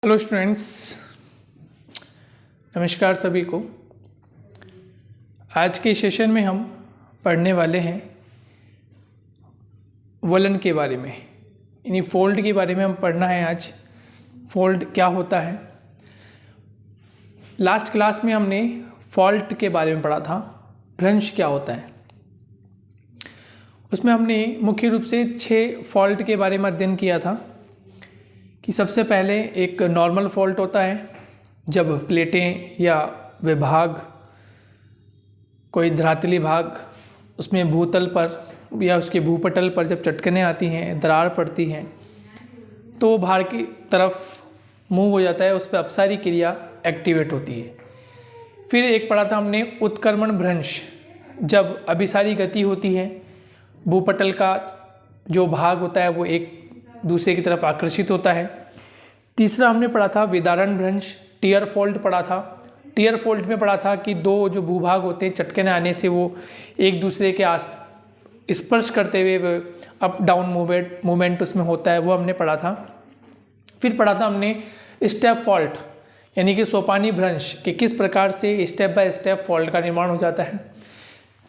Hello students, नमस्कार सभी को। आज के सेशन में हम पढ़ने वाले हैं वलन के बारे में, यानी फोल्ड के बारे में हम पढ़ना है आज। फोल्ड क्या होता है? लास्ट क्लास में हमने फॉल्ट के बारे में पढ़ा था, भ्रंश क्या होता है। उसमें हमने मुख्य रूप से 6 फॉल्ट के बारे में अध्ययन किया था कि सबसे पहले एक नॉर्मल फॉल्ट होता है, जब प्लेटें या विभाग, कोई धरातली भाग उसमें भूतल पर या उसके भूपटल पर जब चटकने आती हैं, दरार पड़ती हैं, तो बाहर की तरफ मूव हो जाता है, उस पर अपसारी क्रिया एक्टिवेट होती है। फिर एक पढ़ा था हमने उत्क्रमण भ्रंश, जब अभिसारी गति होती है, भूपटल का जो भाग होता है वो एक दूसरे की तरफ आकर्षित होता है। तीसरा हमने पढ़ा था विदारण भ्रंश, टीयर फॉल्ट पढ़ा था। टीयर फॉल्ट में पढ़ा था कि दो जो भूभाग होते हैं, चटकने आने से वो एक दूसरे के आस स्पर्श करते हुए अप डाउन मूवमेंट उसमें होता है, वो हमने पढ़ा था। फिर पढ़ा था हमने स्टेप फॉल्ट, यानी कि सोपानी भ्रंश, कि किस प्रकार से स्टेप बाय स्टेप फॉल्ट का निर्माण हो जाता है।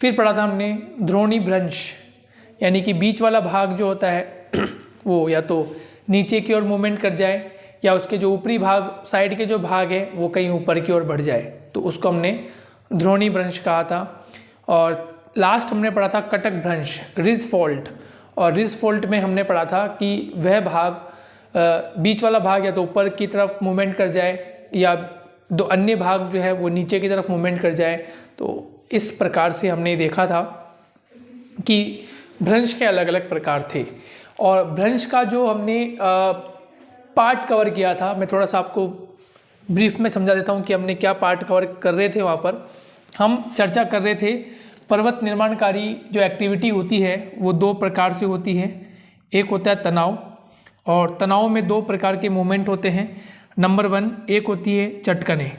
फिर पढ़ा था हमने द्रोणी भ्रंश, यानी कि बीच वाला भाग जो होता है वो या तो नीचे की ओर मूवमेंट कर जाए या उसके जो ऊपरी भाग, साइड के जो भाग है वो कहीं ऊपर की ओर बढ़ जाए, तो उसको हमने द्रोणी भ्रंश कहा था। और लास्ट हमने पढ़ा था कटक भ्रंश, रिज फॉल्ट। और रिज फॉल्ट में हमने पढ़ा था कि वह भाग बीच वाला भाग या तो ऊपर की तरफ मूवमेंट कर जाए या दो अन्य भाग जो है वो नीचे की तरफ मूवमेंट कर जाए। तो इस प्रकार से हमने देखा था कि भ्रंश के अलग अलग प्रकार थे। और भ्रंश का जो हमने पार्ट कवर किया था, मैं थोड़ा सा आपको ब्रीफ में समझा देता हूँ कि हमने क्या पार्ट कवर कर रहे थे। वहाँ पर हम चर्चा कर रहे थे पर्वत निर्माणकारी जो एक्टिविटी होती है वो 2 प्रकार से होती है। एक होता है तनाव, और तनाव में 2 प्रकार के मूवमेंट होते हैं। नंबर 1 एक होती है चटकने,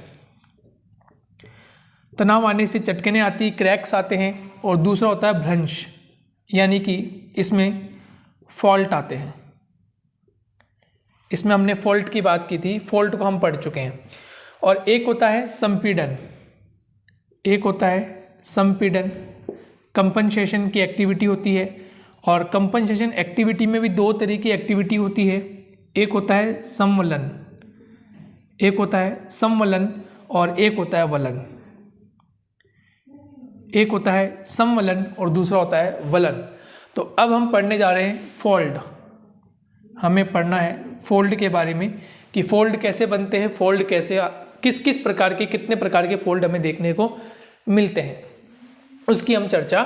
तनाव आने से चटकने आती, क्रैक्स आते हैं। और दूसरा होता है भ्रंश, यानी कि इसमें फॉल्ट आते हैं। इसमें हमने फॉल्ट की बात की थी, फॉल्ट को हम पढ़ चुके हैं। और एक होता है संपीड़न, एक होता है संपीड़न, कंपनसेशन की एक्टिविटी होती है। और कंपनसेशन एक्टिविटी में भी 2 तरह की एक्टिविटी होती है। एक होता है संवलन, एक होता है संवलन और एक होता है वलन। एक होता है संवलन और दूसरा होता है वलन। तो अब हम पढ़ने जा रहे हैं फोल्ड। हमें पढ़ना है फोल्ड के बारे में कि फोल्ड कैसे बनते हैं, फोल्ड कैसे, किस किस प्रकार के, कितने प्रकार के फोल्ड हमें देखने को मिलते हैं, उसकी हम चर्चा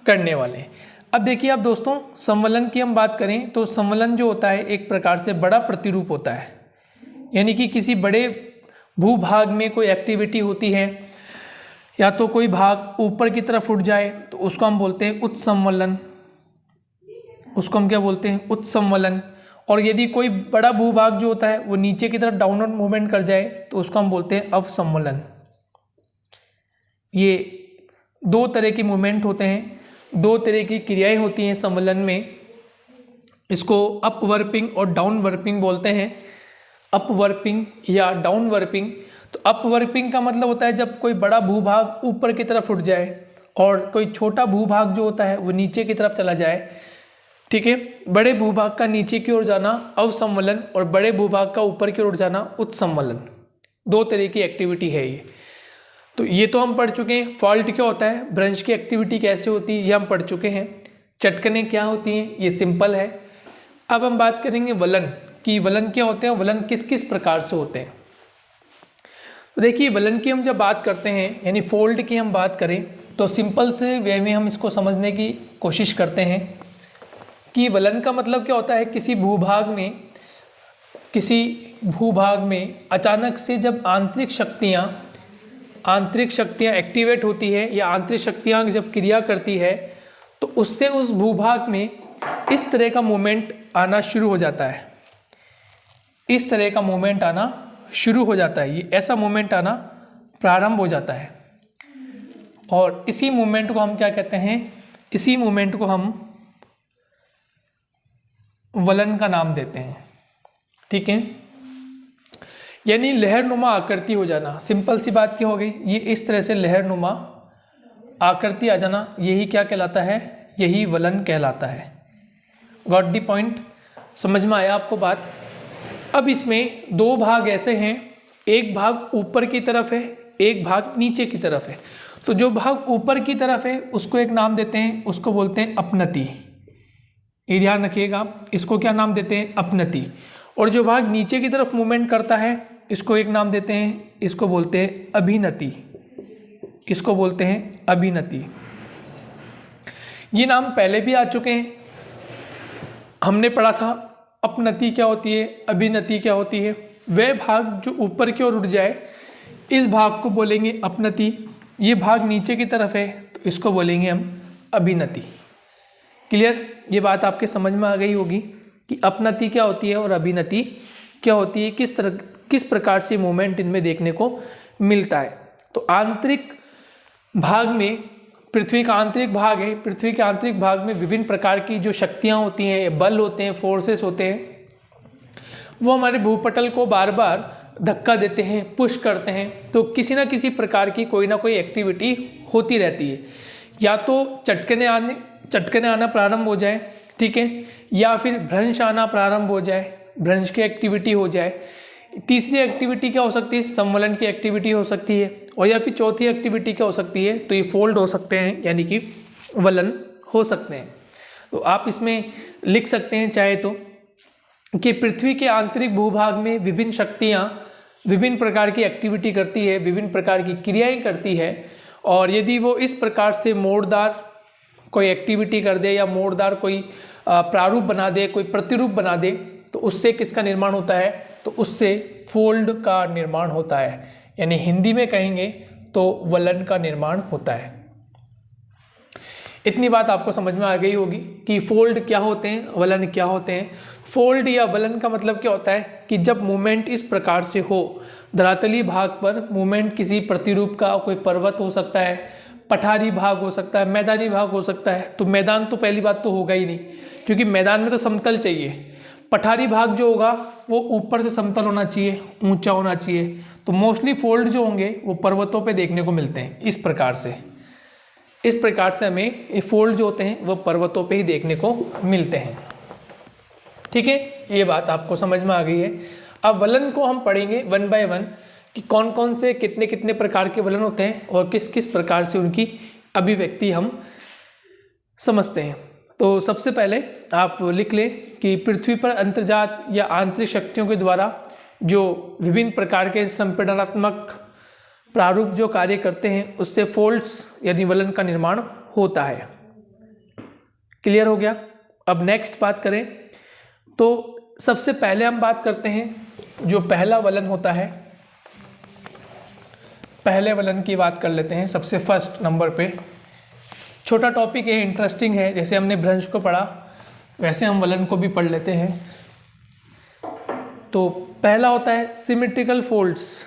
करने वाले हैं। अब देखिए आप दोस्तों, संवलन की हम बात करें तो संवलन जो होता है एक प्रकार से बड़ा प्रतिरूप होता है, यानी कि किसी बड़े भूभाग में कोई एक्टिविटी होती है या तो कोई भाग ऊपर की तरफ उठ जाए तो उसको हम बोलते हैं उत्संवलन, उसको हम क्या बोलते हैं, उत्संवलन। और यदि कोई बड़ा भूभाग जो होता है वो नीचे की तरफ डाउनवर्ड मूवमेंट कर जाए तो उसको हम बोलते हैं अवसंवलन। ये 2 तरह की मूवमेंट होते हैं, 2 तरह की क्रियाएं होती हैं संवलन में। इसको अपवर्पिंग और डाउनवर्पिंग बोलते हैं, अपवर्पिंग या डाउनवर्पिंग। तो अपवर्पिंग का मतलब होता है जब कोई बड़ा भूभाग ऊपर की तरफ उठ जाए और कोई छोटा भूभाग जो होता है वो नीचे की तरफ चला जाए, ठीक है। बड़े भूभाग का नीचे की ओर जाना अवसंवलन और बड़े भूभाग का ऊपर की ओर जाना उत्संवलन। 2 तरह की एक्टिविटी है ये। तो ये तो हम पढ़ चुके हैं। फॉल्ट क्या होता है, भ्रंश की एक्टिविटी कैसे होती है, ये हम पढ़ चुके हैं। चटकने क्या होती हैं, ये सिंपल है। अब हम बात करेंगे वलन कि वलन क्या होते हैं, वलन किस किस प्रकार से होते हैं। तो देखिए वलन की हम जब बात करते हैं, यानी फोल्ड की हम बात करें तो सिंपल से वे में हम इसको समझने की कोशिश करते हैं कि वलन का मतलब क्या होता है, किसी भूभाग में अचानक से जब आंतरिक शक्तियाँ एक्टिवेट होती है या आंतरिक शक्तियाँ जब क्रिया करती है तो उससे उस भूभाग में इस तरह का मूवमेंट आना शुरू हो जाता है, इस तरह का मूवमेंट आना शुरू हो जाता है, ये ऐसा मूवमेंट आना प्रारंभ हो जाता है। और इसी मूवमेंट को हम क्या कहते हैं, इसी मूवमेंट को हम वलन का नाम देते हैं, ठीक है। यानी लहरनुमा आकृति हो जाना। सिंपल सी बात क्या हो गई, ये इस तरह से लहरनुमा आकृति आ जाना, यही क्या कहलाता है, यही वलन कहलाता है। गॉट द पॉइंट, समझ में आया आपको बात। अब इसमें दो भाग ऐसे हैं, एक भाग ऊपर की तरफ है, एक भाग नीचे की तरफ है। तो जो भाग ऊपर की तरफ है उसको एक नाम देते हैं, उसको बोलते हैं अपनति। ये ध्यान रखिएगा, इसको क्या नाम देते हैं, अपनति। और जो भाग नीचे की तरफ मूवमेंट करता है इसको एक नाम देते हैं, इसको बोलते हैं अभिनति। इसको बोलते हैं अभिनति। ये नाम पहले भी आ चुके हैं, हमने पढ़ा था अपनति क्या होती है, अभिनति क्या होती है। वह भाग जो ऊपर की ओर उठ जाए इस भाग को बोलेंगे अपनति, ये भाग नीचे की तरफ है तो इसको बोलेंगे हम अभिनति। क्लियर, ये बात आपके समझ में आ गई होगी कि अपनति क्या होती है और अभिनति क्या होती है, किस प्रकार से मूवमेंट इनमें देखने को मिलता है। तो आंतरिक भाग में, पृथ्वी का आंतरिक भाग है, पृथ्वी के आंतरिक भाग में विभिन्न प्रकार की जो शक्तियाँ होती हैं, बल होते हैं, फोर्सेस होते हैं, वो हमारे भूपटल को बार बार धक्का देते हैं, पुश करते हैं। तो किसी ना किसी प्रकार की कोई ना कोई एक्टिविटी होती रहती है, या तो चटकने आना प्रारंभ हो जाए, ठीक है, या फिर भ्रंश आना प्रारंभ हो जाए, भ्रंश की एक्टिविटी हो जाए। तीसरी एक्टिविटी क्या हो सकती है, संवलन की एक्टिविटी हो सकती है, और या फिर चौथी एक्टिविटी क्या हो सकती है, तो ये फोल्ड हो सकते हैं, यानी कि वलन हो सकते हैं। तो आप इसमें लिख सकते हैं चाहे तो कि पृथ्वी के आंतरिक भूभाग में विभिन्न शक्तियाँ विभिन्न प्रकार की एक्टिविटी करती है, विभिन्न प्रकार की क्रियाएं करती है, और यदि वो इस प्रकार से मोड़दार कोई एक्टिविटी कर दे या मोड़दार कोई प्रारूप बना दे, कोई प्रतिरूप बना दे, तो उससे किसका निर्माण होता है, तो उससे फोल्ड का निर्माण होता है, यानी हिंदी में कहेंगे तो वलन का निर्माण होता है। इतनी बात आपको समझ में आ गई होगी कि फोल्ड क्या होते हैं, वलन क्या होते हैं। फोल्ड या वलन का मतलब क्या होता है कि जब मूवमेंट इस प्रकार से हो, धरातली भाग पर मूवमेंट किसी प्रतिरूप का, कोई पर्वत हो सकता है, पठारी भाग हो सकता है, मैदानी भाग हो सकता है। तो मैदान तो पहली बात तो होगा ही नहीं, क्योंकि मैदान में तो समतल चाहिए। पठारी भाग जो होगा वो ऊपर से समतल होना चाहिए, ऊंचा होना चाहिए। तो मोस्टली फोल्ड जो होंगे वो पर्वतों पे देखने को मिलते हैं। इस प्रकार से हमें ये फोल्ड जो होते हैं वो पर्वतों पे ही देखने को मिलते हैं। ठीक है, ये बात आपको समझ में आ गई है। अब वलन को हम पढ़ेंगे वन बाय वन कि कौन कौन से कितने कितने प्रकार के वलन होते हैं और किस किस प्रकार से उनकी अभिव्यक्ति हम समझते हैं। तो सबसे पहले आप लिख लें कि पृथ्वी पर अंतर्जात या आंतरिक शक्तियों के द्वारा जो विभिन्न प्रकार के संपीड़नात्मक प्रारूप जो कार्य करते हैं उससे फोल्ड्स यानी वलन का निर्माण होता है। क्लियर हो गया। अब नेक्स्ट बात करें तो सबसे पहले हम बात करते हैं जो पहला वलन होता है, पहले वलन की बात कर लेते हैं सबसे फर्स्ट नंबर पे। छोटा टॉपिक है, इंटरेस्टिंग है, जैसे हमने भ्रंश को पढ़ा वैसे हम वलन को भी पढ़ लेते हैं। तो पहला होता है सिमेट्रिकल फोल्ड्स।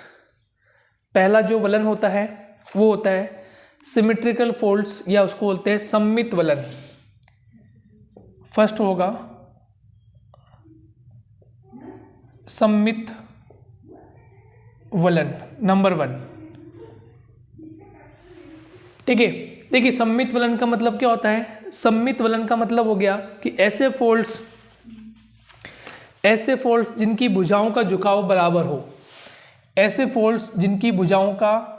पहला जो वलन होता है वो होता है सिमेट्रिकल फोल्ड्स या उसको बोलते हैं सममित वलन। फर्स्ट होगा सममित वलन नंबर 1। ठीक है, देखिए सममित वलन का मतलब क्या होता है। सममित वलन का मतलब हो गया कि ऐसे फोल्ड्स जिनकी भुजाओं का झुकाव बराबर हो, ऐसे फोल्ड्स जिनकी भुजाओं का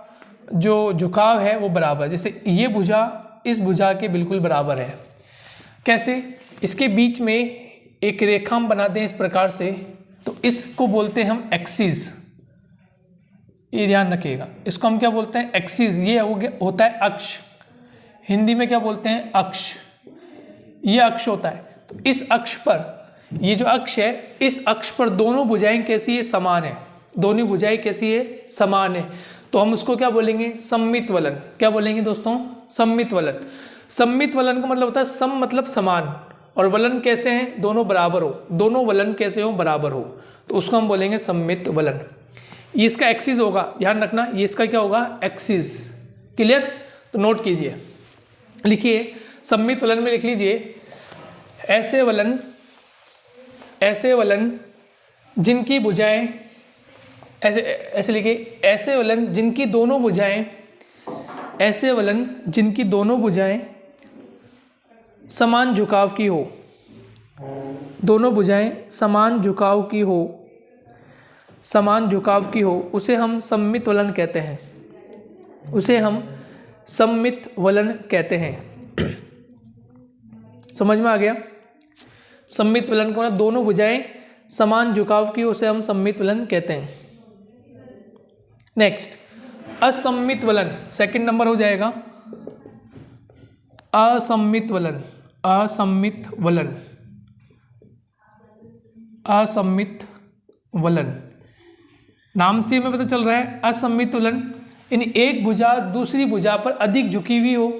जो झुकाव है वो बराबर, जैसे ये भुजा इस भुजा के बिल्कुल बराबर है। कैसे, इसके बीच में एक रेखा हम बना दें इस प्रकार से, तो इसको बोलते हैं हम एक्सिस। ये ध्यान रखिएगा, इसको हम क्या बोलते हैं, एक्सिस। ये होता है अक्ष, हिंदी में क्या बोलते हैं, अक्ष। ये अक्ष होता है। तो इस अक्ष पर, ये जो अक्ष है, इस अक्ष पर दोनों भुजाएं कैसी है, समान है। दोनों भुजाएं कैसी है, समान है। तो हम उसको क्या बोलेंगे, सममित वलन। क्या बोलेंगे दोस्तों, सममित वलन। सममित वलन का मतलब होता है सम मतलब समान, और वलन कैसे हैं, दोनों बराबर हो। दोनों वलन कैसे हो, बराबर हो, तो उसको हम बोलेंगे सममित वलन। ये इसका एक्सिस होगा, ध्यान रखना, ये इसका क्या होगा, एक्सिस। क्लियर, तो नोट कीजिए, लिखिए सममित वलन में लिख लीजिए ऐसे वलन जिनकी भुजाएं ऐसे ऐसे लिखिए, ऐसे वलन जिनकी दोनों भुजाएं, ऐसे वलन जिनकी दोनों भुजाएं समान झुकाव की हो, दोनों भुजाएं समान झुकाव की हो, समान झुकाव की हो, उसे हम सममित वलन कहते हैं, उसे हम सममित वलन कहते हैं। समझ में आ गया? सममित वलन को ना, दोनों भुजाएं समान झुकाव की, उसे हम सममित वलन कहते हैं। नेक्स्ट, असममित वलन, सेकंड नंबर हो जाएगा असममित वलन। असममित वलन, असममित वलन, नाम से हमें पता चल रहा है असममित वलन यानी एक भुजा दूसरी भुजा पर अधिक झुकी हुई हो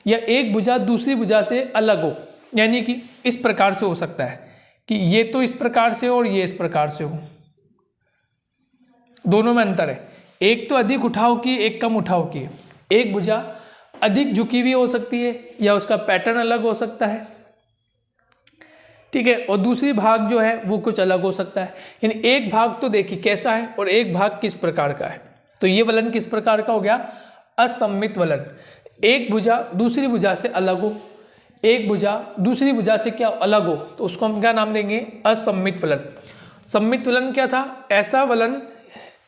या एक भुजा दूसरी भुजा से अलग हो। यानी कि इस प्रकार से हो सकता है कि ये तो इस प्रकार से हो और ये इस प्रकार से हो, दोनों में अंतर है। एक तो अधिक उठाव की, एक कम उठाव की। एक भुजा अधिक झुकी हुई हो सकती है या उसका पैटर्न अलग हो सकता है, ठीक है, और दूसरी भाग जो है वो कुछ अलग हो सकता है। यानी एक भाग तो देखिए कैसा है और एक भाग किस प्रकार का है। तो ये वलन किस प्रकार का हो गया? असममित वलन। एक भुजा दूसरी भुजा से अलग हो, एक भुजा दूसरी भुजा से क्या अलग हो, तो उसको हम क्या नाम देंगे? असममित वलन। सममित वलन क्या था? ऐसा वलन,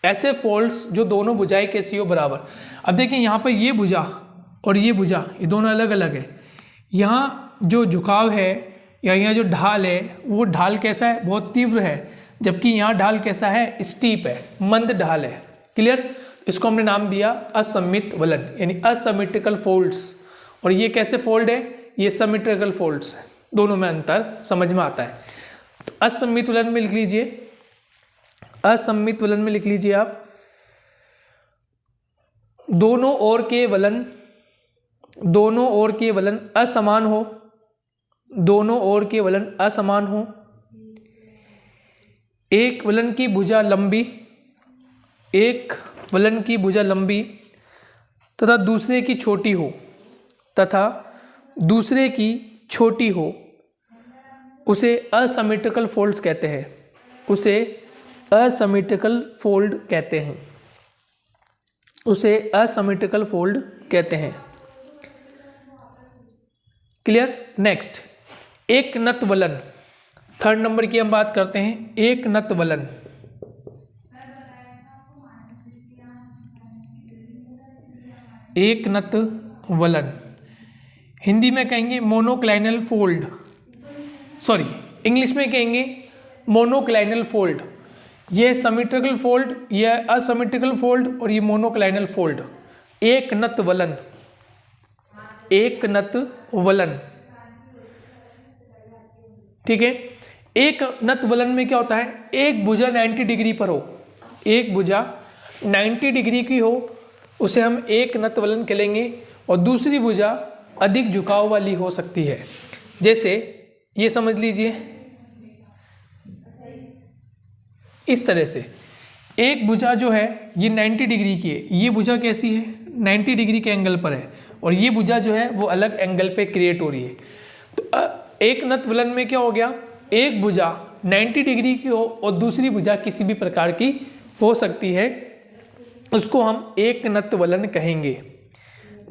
ऐसे फोल्ड्स जो दोनों भुजाएं कैसी हो? बराबर। अब देखिए यहाँ पर ये भुजा और ये भुजा, ये दोनों अलग अलग है। यहाँ जो झुकाव है या यहाँ जो ढाल है वो ढाल कैसा है? बहुत तीव्र है, जबकि यहाँ ढाल कैसा है? स्टीप है, मंद ढाल है। क्लियर? इसको हमने नाम दिया असममित वलन, यानी असिमेट्रिकल फोल्ड्स। और ये कैसे फोल्ड है? ये सिमेट्रिकल फोल्ड्स है। दोनों में अंतर समझ में आता है। तो असममित वलन में लिख लीजिए, असममित वलन में लिख लीजिए आप, दोनों ओर के वलन, दोनों ओर के वलन असमान हो, दोनों ओर के वलन असमान हो, एक वलन की भुजा लंबी, एक वलन की भुजा लंबी तथा दूसरे की छोटी हो, तथा दूसरे की छोटी हो, उसे असिमेट्रिकल फोल्ड्स कहते हैं, उसे असिमेट्रिकल फोल्ड कहते हैं, उसे असिमेट्रिकल फोल्ड कहते हैं। क्लियर? नेक्स्ट, एक नत वलन, थर्ड नंबर की हम बात करते हैं। एक नत वलन, एक नत वलन हिंदी में कहेंगे मोनोक्लाइनल फोल्ड, सॉरी इंग्लिश में कहेंगे मोनोक्लाइनल फोल्ड। ये सिमेट्रिकल फोल्ड, यह असिमेट्रिकल फोल्ड और ये मोनोक्लाइनल फोल्ड। एक नत वलन, एक नत वलन, ठीक है। एक नत वलन में क्या होता है? एक भुजा 90 डिग्री पर हो, एक भुजा 90 डिग्री की हो, उसे हम एक नत वलन कहलेंगे, और दूसरी भुजा अधिक झुकाव वाली हो सकती है। जैसे ये समझ लीजिए, इस तरह से एक भुजा जो है ये 90 डिग्री की है, ये भुजा कैसी है? 90 डिग्री के एंगल पर है, और ये भुजा जो है वो अलग एंगल पे क्रिएट हो रही है। तो एक नत वलन में क्या हो गया? एक भुजा 90 डिग्री की हो और दूसरी भुजा किसी भी प्रकार की हो सकती है, उसको हम एक नत वलन कहेंगे,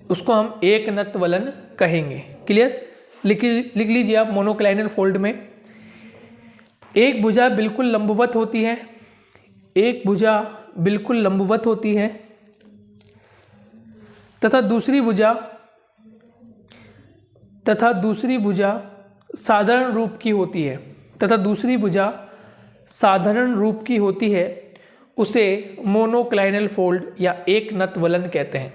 उसको हम एक नत वलन कहेंगे। क्लियर? लिख लीजिए आप मोनोक्लाइनल फोल्ड में, एक भुजा बिल्कुल लंबवत होती है, एक भुजा बिल्कुल लंबवत होती है तथा दूसरी भुजा साधारण रूप की होती है, तथा दूसरी भुजा साधारण रूप की होती है, उसे मोनोक्लाइनल फोल्ड या एक नत वलन कहते हैं,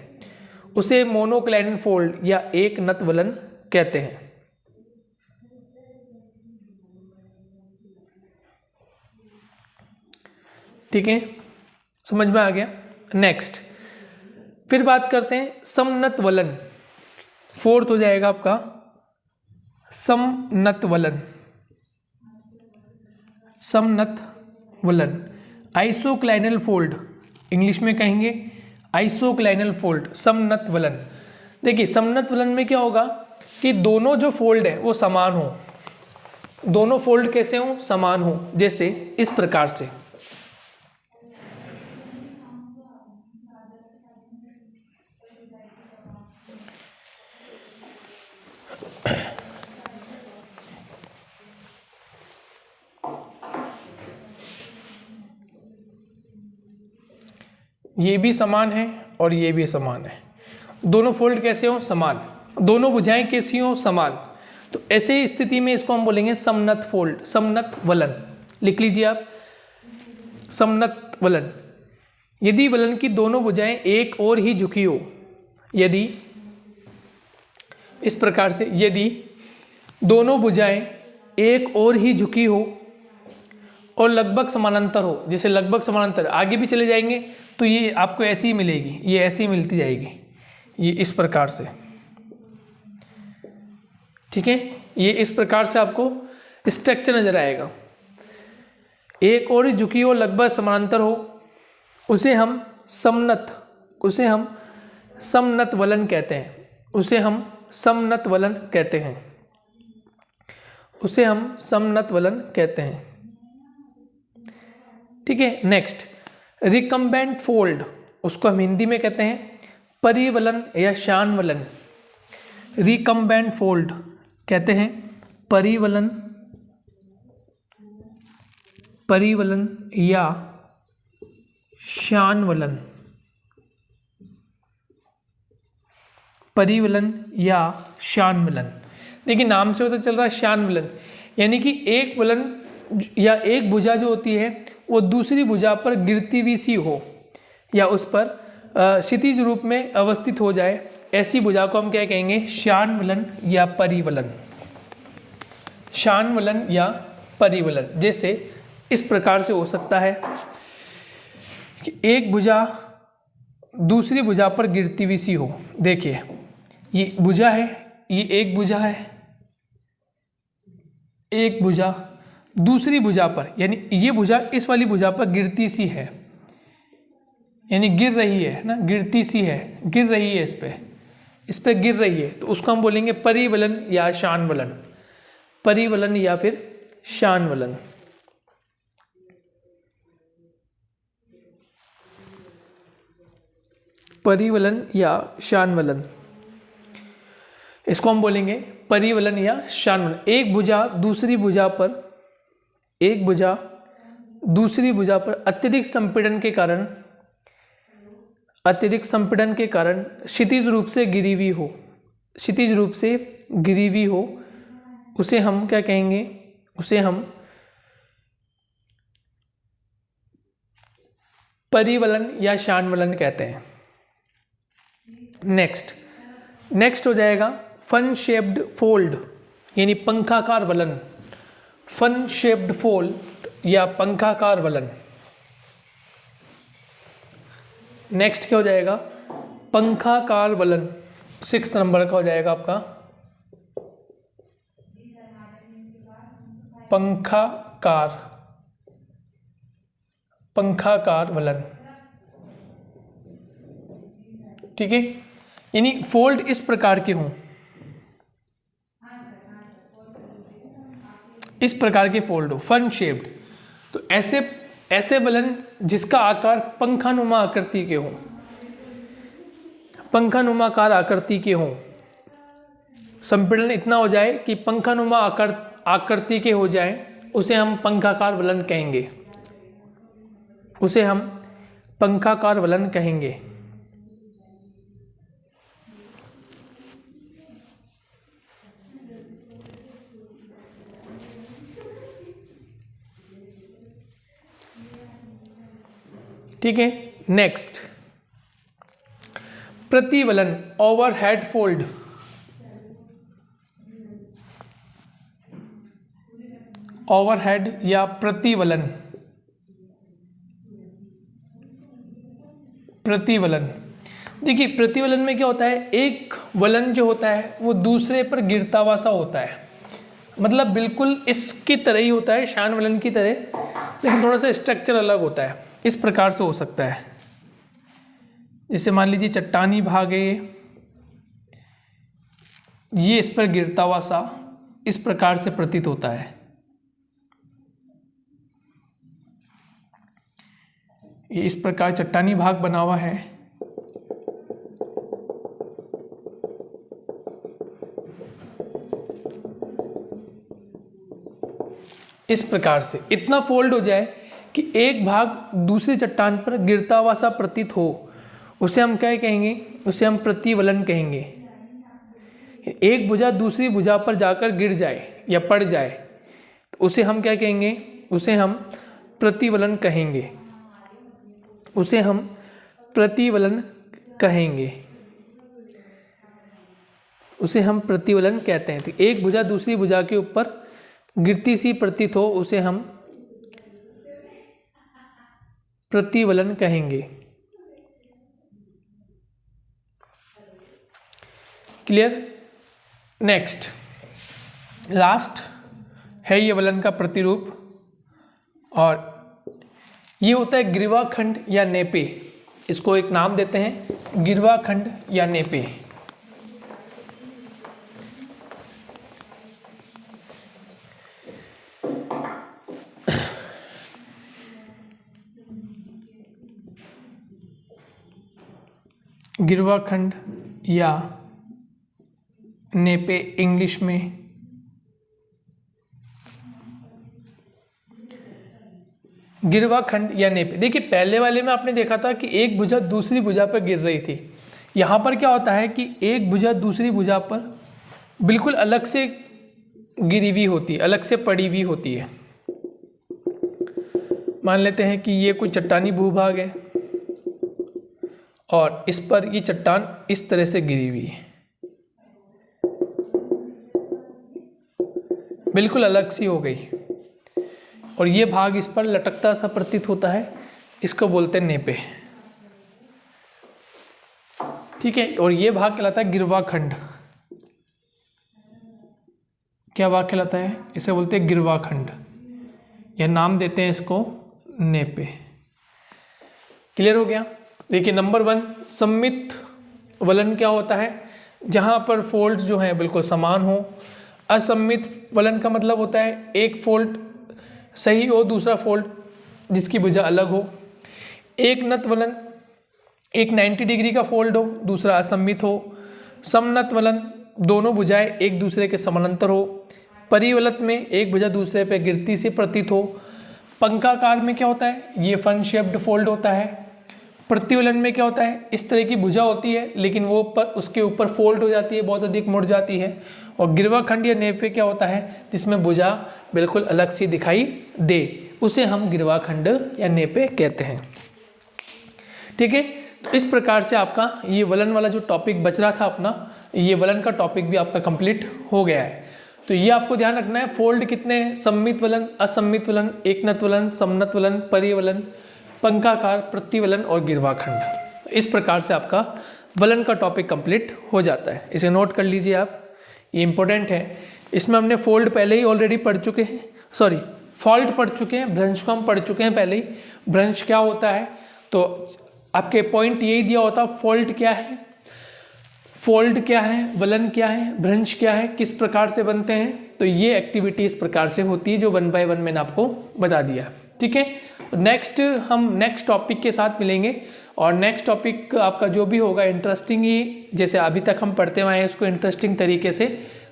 उसे मोनोक्लाइनल फोल्ड या एक नत वलन कहते हैं। ठीक है, समझ में आ गया। नेक्स्ट, फिर बात करते हैं समनत वलन, फोर्थ हो जाएगा आपका समनत वलन। समनत वलन, आइसोक्लाइनल फोल्ड, इंग्लिश में कहेंगे आइसोक्लाइनल फोल्ड, समनत वलन। देखिए समनत वलन में क्या होगा कि दोनों जो फोल्ड है वो समान हो, दोनों फोल्ड कैसे हो? समान हो। जैसे इस प्रकार से, ये भी समान है और ये भी समान है। दोनों फोल्ड कैसे हो? समान। दोनों भुजाएं कैसी हो? समान। तो ऐसे स्थिति में इसको हम बोलेंगे समनत फोल्ड, समनत वलन। लिख लीजिए आप, समनत वलन। यदि वलन की दोनों भुजाएं एक और ही झुकी हो, यदि इस प्रकार से, यदि दोनों भुजाएं एक और ही झुकी हो और लगभग समानांतर हो, जैसे लगभग समानांतर आगे भी चले जाएंगे तो ये आपको ऐसी ही मिलेगी, ये ऐसी ही मिलती जाएगी, ये इस प्रकार से, ठीक है। ये इस प्रकार से आपको स्ट्रक्चर नजर आएगा। एक और ही झुकी हो, लगभग समानांतर हो, उसे हम समनत वलन कहते हैं। उसे हम समनत वलन कहते हैं। उसे हम समनत वलन कहते हैं, ठीक है। नेक्स्ट, रिकम्बेंट फोल्ड, उसको हम हिंदी में कहते हैं परिवलन या शान वलन। रिकम्बेंट फोल्ड कहते हैं परिवलन या शान वलन। परिवलन या शान वलन। देखिए नाम से पता चल रहा है शान वलन, यानी कि एक वलन या एक भुजा जो होती है वो दूसरी भुजा पर गिरती हुई सी हो या उस पर क्षितिज रूप में अवस्थित हो जाए, ऐसी भुजा को हम क्या कहेंगे? शान वलन या परिवलन। शान वलन या परिवलन। जैसे इस प्रकार से हो सकता है कि एक भुजा दूसरी भुजा पर गिरती हुई सी हो। देखिए ये भुजा है, ये एक भुजा है, एक भुजा दूसरी भुजा पर, यानी ये भुजा इस वाली भुजा पर गिरती सी है, यानी गिर रही है ना, गिरती सी है, गिर रही है, इस पे गिर रही है, तो उसको हम बोलेंगे परिवलन या शान वलन। परिवलन या फिर शान वलन। परिवलन या शान वलन, इसको हम बोलेंगे परिवलन या शान वलन। एक भुजा दूसरी भुजा पर, एक भुजा दूसरी भुजा पर अत्यधिक संपीड़न के कारण, अत्यधिक संपीड़न के कारण क्षितिज रूप से गिरी हुई हो, क्षितिज रूप से गिरी हुई हो, उसे हम क्या कहेंगे? उसे हम परिवलन या शान वलन कहते हैं। नेक्स्ट हो जाएगा फन शेप्ड फोल्ड, यानी पंखाकार वलन। फन शेप्ड फोल्ड या पंखाकार वलन। नेक्स्ट क्या हो जाएगा? पंखाकार वलन। 6 नंबर का हो जाएगा आपका पंखाकार वलन, ठीक है। यानी फोल्ड इस प्रकार के हों, इस प्रकार के फोल्ड हो, फन शेप्ड। तो ऐसे वलन जिसका आकार पंखानुमा आकृति के हों, पंखानुमाकार आकृति के हों, संपीड़न इतना हो जाए कि पंखानुमा आकृति के हो जाए, उसे हम पंखाकार वलन कहेंगे। उसे हम पंखाकार वलन कहेंगे। ठीक है। नेक्स्ट, प्रतिवलन, ओवरहेड फोल्ड। ओवरहेड या प्रतिवलन। प्रतिवलन, देखिए प्रतिवलन में क्या होता है, एक वलन जो होता है वो दूसरे पर गिरता हुआ सा होता है, मतलब बिल्कुल इसकी तरह ही होता है, शान वलन की तरह, लेकिन थोड़ा सा स्ट्रक्चर अलग होता है। इस प्रकार से हो सकता है, जैसे मान लीजिए चट्टानी भाग है ये इस पर गिरता हुआ सा इस प्रकार से प्रतीत होता है। ये इस प्रकार चट्टानी भाग बना हुआ है, इस प्रकार से इतना फोल्ड हो जाए कि एक भाग दूसरी चट्टान पर गिरता हुआ सा प्रतीत हो, उसे हम क्या कहेंगे, उसे हम प्रतिवलन कहेंगे। एक भुजा दूसरी भुजा पर जाकर गिर जाए या पड़ जाए तो उसे हम क्या कहेंगे, उसे हम प्रतिवलन कहेंगे, उसे हम प्रतिवलन कहेंगे, उसे हम प्रतिवलन कहते हैं। तो एक भुजा दूसरी भुजा के ऊपर गिरती सी प्रतीत हो, उसे हम प्रतिवलन कहेंगे। क्लियर। नेक्स्ट लास्ट है ये वलन का प्रतिरूप, और ये होता है गिरवाखंड या नेपे। इसको एक नाम देते हैं गिरवाखंड या नेपे। गिरवाखंड या नेपे इंग्लिश में। गिरवाखंड या नेपे, देखिए पहले वाले में आपने देखा था कि एक भुजा दूसरी भुजा पर गिर रही थी। यहाँ पर क्या होता है कि एक भुजा दूसरी भुजा पर बिल्कुल अलग से गिरी हुई होती है, अलग से पड़ी हुई होती है। मान लेते हैं कि ये कोई चट्टानी भूभाग है और इस पर ये चट्टान इस तरह से गिरी हुई है, बिल्कुल अलग सी हो गई, और ये भाग इस पर लटकता सा प्रतीत होता है, इसको बोलते हैं नेपे। ठीक है, और ये भाग कहलाता है गिरवाखंड। क्या भाग कहलाता है, इसे बोलते हैं गिरवाखंड, या नाम देते हैं इसको नेपे। क्लियर हो गया। देखिए नंबर 1 सममित वलन क्या होता है, जहाँ पर फोल्ड जो है बिल्कुल समान हो। असममित वलन का मतलब होता है एक फोल्ड सही हो, दूसरा फोल्ड जिसकी भुजा अलग हो। एक नत वलन एक 90 डिग्री का फोल्ड हो, दूसरा असममित हो। समनत वलन दोनों भुजाएं एक दूसरे के समानांतर हो। परिवलत में एक भुजा दूसरे पे गिरती से प्रतीत हो। पंखाकार में क्या होता है, ये फन शेप्ड फोल्ड होता है। प्रतिवलन में क्या होता है, इस तरह की भुजा होती है लेकिन वो उसके ऊपर फोल्ड हो जाती है, बहुत अधिक मुड़ जाती है। और गिरवाखंड या नेपे क्या होता है, जिसमें भुजा बिल्कुल अलग सी दिखाई दे, उसे हम गिरवाखंड या नेपे कहते हैं। ठीक है, तो इस प्रकार से आपका ये वलन वाला जो टॉपिक बच रहा था अपना, ये वलन का टॉपिक भी आपका कंप्लीट हो गया है। तो ये आपको ध्यान रखना है, फोल्ड कितने हैं, सम्मित वलन, असम्मित वलन, एकनत वलन, समनत वलन, परिवलन, पंखाकार, प्रतिवलन और गिरवाखंड। इस प्रकार से आपका वलन का टॉपिक कंप्लीट हो जाता है। इसे नोट कर लीजिए आप, ये इंपॉर्टेंट है। इसमें हमने फोल्ड पहले ही ऑलरेडी पढ़ चुके हैं, सॉरी फॉल्ट पढ़ चुके हैं, भ्रंश को हम पढ़ चुके हैं पहले ही। भ्रंश क्या होता है, तो आपके पॉइंट यही दिया होता, फोल्ड क्या है, फोल्ड क्या है, वलन क्या है, भ्रंश क्या है, किस प्रकार से बनते हैं। तो ये एक्टिविटी इस प्रकार से होती है जो 1 बाय 1 मैंने आपको बता दिया। ठीक है, नेक्स्ट हम नेक्स्ट टॉपिक के साथ मिलेंगे, और नेक्स्ट टॉपिक आपका जो भी होगा इंटरेस्टिंग ही, जैसे अभी तक हम पढ़ते हुए हैं उसको इंटरेस्टिंग तरीके से,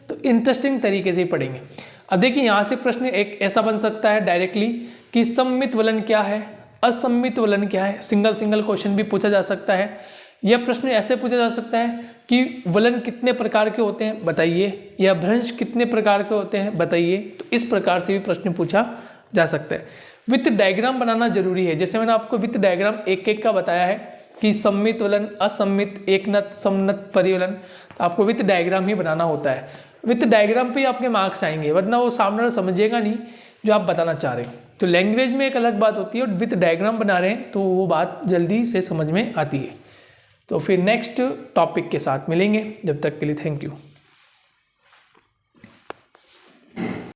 तो इंटरेस्टिंग तरीके से ही पढ़ेंगे। अब देखिए यहाँ से प्रश्न एक ऐसा बन सकता है डायरेक्टली कि सम्मित वलन क्या है, असम्मित वलन क्या है। सिंगल सिंगल क्वेश्चन भी पूछा जा सकता है। यह प्रश्न ऐसे पूछा जा सकता है कि वलन कितने प्रकार के होते हैं बताइए, या भ्रंश कितने प्रकार के होते हैं बताइए। तो इस प्रकार से भी प्रश्न पूछा जा सकता है। विथ डायग्राम बनाना जरूरी है, जैसे मैंने आपको विथ डायग्राम एक एक का बताया है कि सम्मित वलन, असम्मित, एकनत, समनत, परिवलन, तो आपको विथ डायग्राम ही बनाना होता है। विथ डायग्राम पे आपके मार्क्स आएंगे, वरना वो सामने समझेगा नहीं जो आप बताना चाह रहे हैं। तो लैंग्वेज में एक अलग बात होती है, और विथ डायग्राम बना रहे हैं तो वो बात जल्दी से समझ में आती है। तो फिर नेक्स्ट टॉपिक के साथ मिलेंगे, जब तक के लिए थैंक यू।